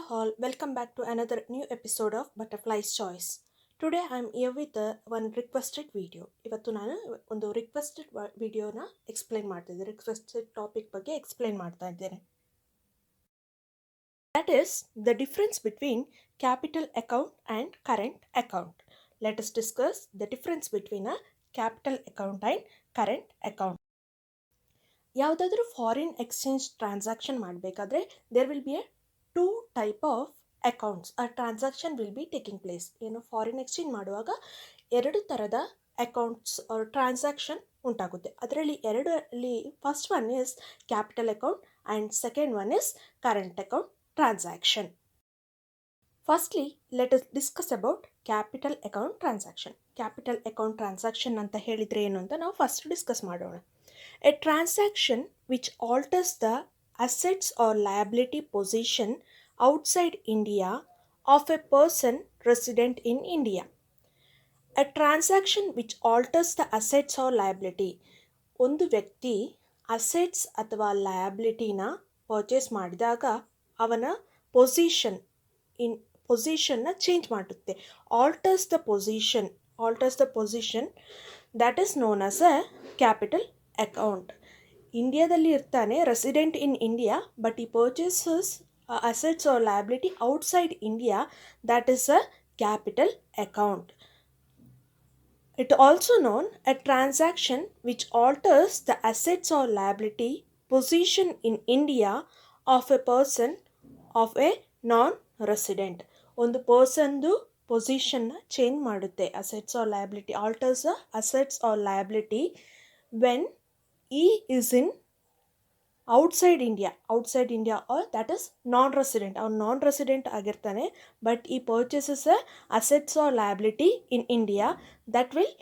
all, welcome back to another new episode of Butterfly's Choice. Today I am here with one requested video. ಇವತ್ತು ನಾನು ಒಂದು requested ವಿಡಿಯೋನ explain ಮಾಡ್ತಿದ್ದೆ, requested topic ಬಗ್ಗೆ explain ಮಾಡ್ತಾ ಇದ್ದೇನೆ. That is the difference between capital account and current account. Let us discuss the difference between a capital account and current account. ಯಾವುದಾದ್ರೂ foreign exchange transaction ಮಾಡಬೇಕಾದ್ರೆ there will be a two type of accounts ಆ transaction will be taking place. ಏನು foreign exchange ಮಾಡುವಾಗ ಎರಡು ಥರದ accounts transaction ಉಂಟಾಗುತ್ತೆ. ಅದರಲ್ಲಿ ಎರಡರಲ್ಲಿ first one is capital account and second one is current account transaction. Firstly let us discuss about capital account transaction. Capital account transaction ಅಂತ ಹೇಳಿದರೆ ಏನು ಅಂತ ನಾವು ಫಸ್ಟ್ ಡಿಸ್ಕಸ್ ಮಾಡೋಣ. A transaction which alters the assets or liability position outside India of a person resident in India. A transaction which alters the assets or liability. ಒಂದು ವ್ಯಕ್ತಿ assets ಅಥವಾ ಲಯಬಿಲಿಟಿನ purchase ಮಾಡಿದಾಗ ಅವನ ಪೊಸಿಷನ್ನ ಚೇಂಜ್ ಮಾಡುತ್ತೆ. Alters the position that is known as a capital account. ಇಂಡಿಯಾದಲ್ಲಿ ಇರ್ತಾನೆ, resident in India, but ಈ purchases assets or liability outside India, that is a capital account. It also known a transaction which alters the assets or liability position in India of a person of a non-resident. ಒಂದು ಪರ್ಸನ್ದು ಪೊಸಿಷನ್ನ change ಮಾಡುತ್ತೆ. Assets or liability alters the assets or liability when ಈ is in outside India or that is non-resident. ಅವ್ನು non-resident ಆಗಿರ್ತಾನೆ, but ಈ purchases assets or liability in India that will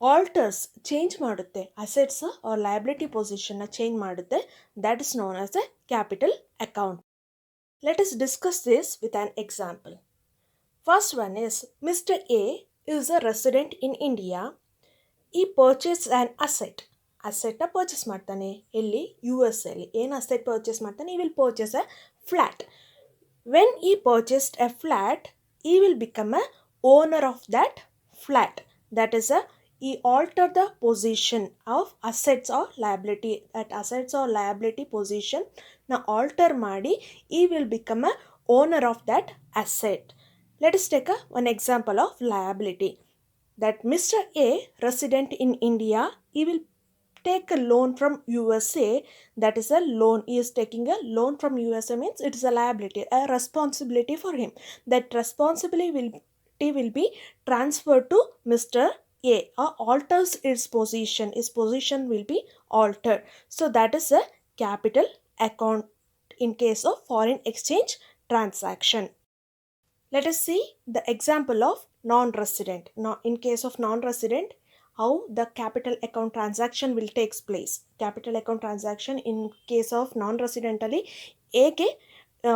alters change ಮಾಡುತ್ತೆ, assets or liability ಪೊಸಿಷನ್ನ change ಮಾಡುತ್ತೆ. That is known as a capital account. Let us discuss this with an example. First one is Mr. A is a resident in India. He purchased an ಅಸೆಟ್ನ purchase ಮಾಡ್ತಾನೆ. ಎಲ್ಲಿ? U S ಎಲ್ಲಿ. ಏನು asset purchase ಮಾಡ್ತಾನೆ? He will purchase a flat. When he purchased a flat, he will become a owner of that flat. That is he alter the position of assets or liability. That assets or liability ಪೊಸಿಷನ್ನ alter ಮಾಡಿ he will become a owner of that asset. Let us take one example of liability. That Mr. A, resident in India, he will take a loan from USA. That is a loan. He is taking a loan from USA means it is a liability, a responsibility for him. That responsibility will be transferred to Mr. A or alters its position. His position will be altered. So that is a capital account in case of foreign exchange transaction. Let us see the example of non-resident. Now, in case of non-resident, how the capital account transaction will take place. Capital account transaction in case of non-resident ಅಲ್ಲಿ ಹೇಗೆ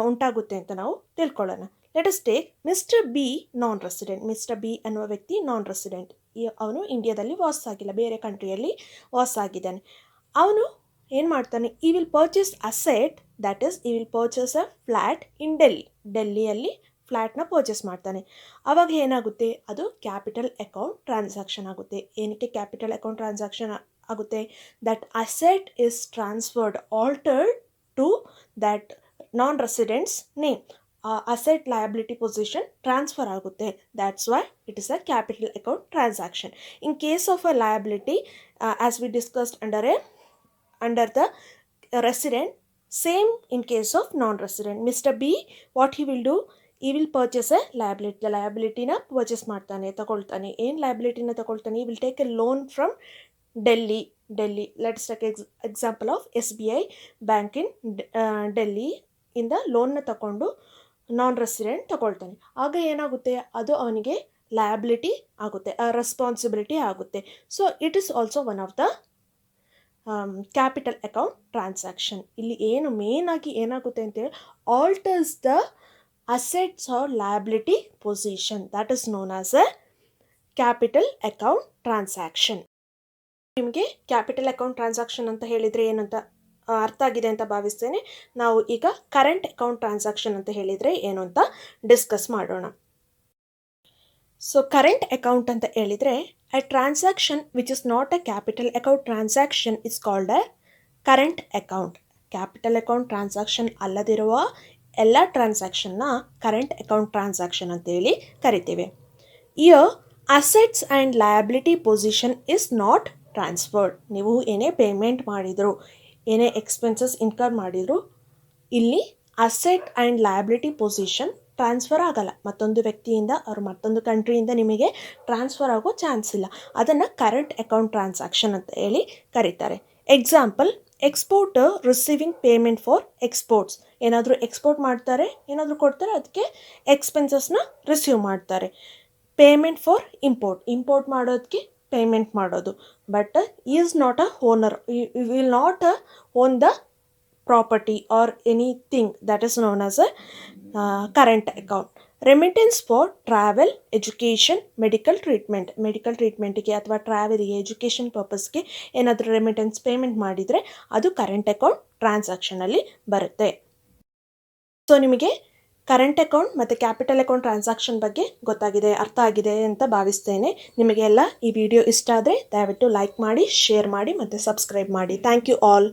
ಉಂಟಾಗುತ್ತೆ ಅಂತ ನಾವು ತಿಳ್ಕೊಳ್ಳೋಣ. Let us take mister B non-resident. Mister B ಅನ್ನುವ ವ್ಯಕ್ತಿ ನಾನ್-ರೆಸಿಡೆಂಟ್. ಅವನು ಇಂಡಿಯಾದಲ್ಲಿ ವಾಸಾಗಿಲ್ಲ, ಬೇರೆ ಕಂಟ್ರಿಯಲ್ಲಿ ವಾಸಾಗಿದ್ದಾನೆ. ಅವನು ಏನು ಮಾಡ್ತಾನೆ? He will purchase asset, that is he will purchase a flat in ಡೆಲ್ಲಿಯಲ್ಲಿ ಫ್ಲ್ಯಾಟ್ನ ಪರ್ಚೇಸ್ ಮಾಡ್ತಾನೆ. ಆವಾಗ ಏನಾಗುತ್ತೆ? ಅದು ಕ್ಯಾಪಿಟಲ್ ಅಕೌಂಟ್ ಟ್ರಾನ್ಸಾಕ್ಷನ್ ಆಗುತ್ತೆ. ಏನಕ್ಕೆ ಕ್ಯಾಪಿಟಲ್ ಅಕೌಂಟ್ ಟ್ರಾನ್ಸಾಕ್ಷನ್ ಆಗುತ್ತೆ? That asset is transferred, altered to that non-resident's name. Asset liability position transfer ಆಗುತ್ತೆ. That's why it is a capital account transaction. In case of a liability as we discussed under the resident, same in case of non-resident. Mr. B, what he will do? He will purchase a liability. ಲಯಬಿಲಿಟಿನ purchase ಮಾಡ್ತಾನೆ, ತಗೊಳ್ತಾನೆ. ಏನು ಲಯಬಿಲಿಟಿನ ತಗೊಳ್ತಾನೆ? He will take a loan from Delhi. Let's take example of SBI bank in Delhi ಇಂದ ಲೋನ್ನ ತಗೊಂಡು ನಾನ್-ರೆಸಿಡೆಂಟ್ ತಗೊಳ್ತಾನೆ. ಆಗ ಏನಾಗುತ್ತೆ? ಅದು ಅವನಿಗೆ ಲಯಬಿಲಿಟಿ ಆಗುತ್ತೆ, ರೆಸ್ಪಾನ್ಸಿಬಿಲಿಟಿ ಆಗುತ್ತೆ. So it is also one of the capital account transaction. ಇಲ್ಲಿ ಏನು ಮೇನ್ ಆಗಿ ಏನಾಗುತ್ತೆ ಅಂತೇಳಿ, alters the assets or liability position. That is known as a capital account transaction. ನಿಮಗೆ ಕ್ಯಾಪಿಟಲ್ ಅಕೌಂಟ್ ಟ್ರಾನ್ಸಾಕ್ಷನ್ ಅಂತ ಹೇಳಿದರೆ ಏನಂತ ಅರ್ಥ ಆಗಿದೆ ಅಂತ ಭಾವಿಸ್ತೇನೆ. ನಾವು ಈಗ ಕರೆಂಟ್ ಅಕೌಂಟ್ ಟ್ರಾನ್ಸಾಕ್ಷನ್ ಅಂತ ಹೇಳಿದರೆ ಏನು ಅಂತ ಡಿಸ್ಕಸ್ ಮಾಡೋಣ. ಸೊ ಕರೆಂಟ್ ಅಕೌಂಟ್ ಅಂತ ಹೇಳಿದರೆ a transaction which is not a capital account transaction is called a current account. Capital account transaction ಅಲ್ಲದಿರುವ ಎಲ್ಲ ಟ್ರಾನ್ಸಾಕ್ಷನ್ನ ಕರೆಂಟ್ ಅಕೌಂಟ್ ಟ್ರಾನ್ಸಾಕ್ಷನ್ ಅಂತೇಳಿ ಕರಿತೀವಿ. Here assets and liability position is not transferred. ನೀವು ಏನೇ payment ಮಾಡಿದ್ರು, ಏನೇ ಎಕ್ಸ್ಪೆನ್ಸಸ್ ಇನ್ಕರ್ ಮಾಡಿದ್ರು, ಇಲ್ಲಿ asset and liability position transfer ಆಗಲ್ಲ. ಮತ್ತೊಂದು ವ್ಯಕ್ತಿಯಿಂದ ಅವ್ರು ಮತ್ತೊಂದು ಕಂಟ್ರಿಯಿಂದ ನಿಮಗೆ ಟ್ರಾನ್ಸ್ಫರ್ ಆಗೋ ಚಾನ್ಸ್ ಇಲ್ಲ. ಅದನ್ನು ಕರೆಂಟ್ ಅಕೌಂಟ್ ಟ್ರಾನ್ಸಾಕ್ಷನ್ ಅಂತ ಹೇಳಿ ಕರೀತಾರೆ. Example, exporter receiving payment for exports. ಏನಾದರೂ ಎಕ್ಸ್ಪೋರ್ಟ್ ಮಾಡ್ತಾರೆ, ಏನಾದರೂ ಕೊಡ್ತಾರೆ, ಅದಕ್ಕೆ ಎಕ್ಸ್ಪೆನ್ಸಸ್ನ ರಿಸೀವ್ ಮಾಡ್ತಾರೆ. ಪೇಮೆಂಟ್ ಫಾರ್ ಇಂಪೋರ್ಟ್ ಮಾಡೋದಕ್ಕೆ ಪೇಮೆಂಟ್ ಮಾಡೋದು. But is not a owner, will not own the property or anything that is known as a current account. Remittance for travel, education, medical ಟ್ರೀಟ್ಮೆಂಟಿಗೆ ಅಥವಾ ಟ್ರಾವೆಲಿಗೆ, ಎಜುಕೇಷನ್ ಪರ್ಪಸ್ಗೆ ಏನಾದರೂ ರೆಮಿಟೆನ್ಸ್ ಪೇಮೆಂಟ್ ಮಾಡಿದರೆ ಅದು current account ಟ್ರಾನ್ಸಾಕ್ಷನಲ್ಲಿ ಬರುತ್ತೆ. So ನಿಮಗೆ current account ಮತ್ತು capital account transaction ಬಗ್ಗೆ ಗೊತ್ತಾಗಿದೆ, ಅರ್ಥ ಆಗಿದೆ ಅಂತ ಭಾವಿಸ್ತೇನೆ. ನಿಮಗೆಲ್ಲ ಈ ವಿಡಿಯೋ ಇಷ್ಟ ಆದರೆ ದಯವಿಟ್ಟು ಲೈಕ್ ಮಾಡಿ, ಶೇರ್ ಮಾಡಿ ಮತ್ತು ಸಬ್ಸ್ಕ್ರೈಬ್ ಮಾಡಿ. Thank you all.